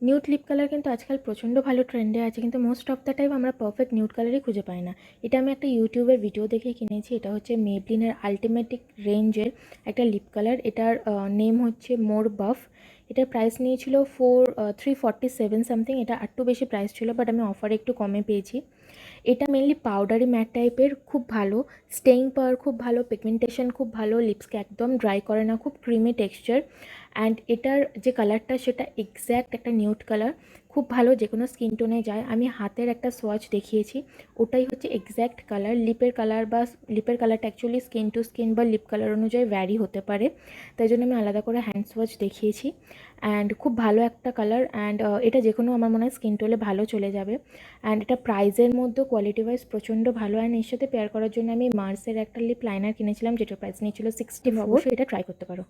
Nude lip colour কিন্তু আজকাল প্রচণ্ড ভালো ট্রেন্ডে আছে, কিন্তু মোস্ট অফ দ্য টাইম আমরা পারফেক্ট নিউড কালারই খুঁজে পাই না। এটা আমি একটা ইউটিউবের ভিডিও দেখে কিনেছি। এটা হচ্ছে মেবলিনের আলটিমেটিক রেঞ্জের একটা লিপ কালার। এটার নেম হচ্ছে মোর বাফ। এটার প্রাইস নিয়েছিল 347 সামথিং। এটা একটু বেশি প্রাইস ছিল, বাট আমি অফারে একটু কমে পেয়েছি। এটা মেনলি পাউডারি ম্যাট টাইপের, খুব ভালো স্টেইং পাওয়ার, খুব ভালো পিগমেন্টেশন, খুব ভালো, লিপসকে একদম ড্রাই করে না, খুব ক্রিমি টেক্সচার। অ্যান্ড এটার যে কালারটা সেটা এক্স্যাক্ট একটা নিউড কালার, খুব ভালো, যে কোনো স্কিন টোনে যায়। আমি হাতের একটা সোয়াচ দেখিয়েছি, ওটাই হচ্ছে এক্স্যাক্ট কালার। লিপের কালার বা লিপের কালারটা অ্যাকচুয়ালি স্কিন টু স্কিন বা লিপ কালার অনুযায়ী ভ্যারি হতে পারে, তাই জন্য আমি আলাদা করে হ্যান্ড সোয়াচ দেখিয়েছি। অ্যান্ড খুব ভালো একটা কালার। অ্যান্ড এটা যে কোনো আমার মনে হয় স্কিন টোলে ভালো চলে যাবে। অ্যান্ড এটা প্রাইসের মধ্যে কোয়ালিটি ওয়াইজ প্রচণ্ড ভালো। অ্যান্ড এর সাথে পেয়ার করার জন্য আমি মার্সের একটা লিপ লাইনার কিনেছিলাম, যেটার প্রাইস নিয়েছিল 64। অবশ্যই এটা ট্রাই করতে পারো।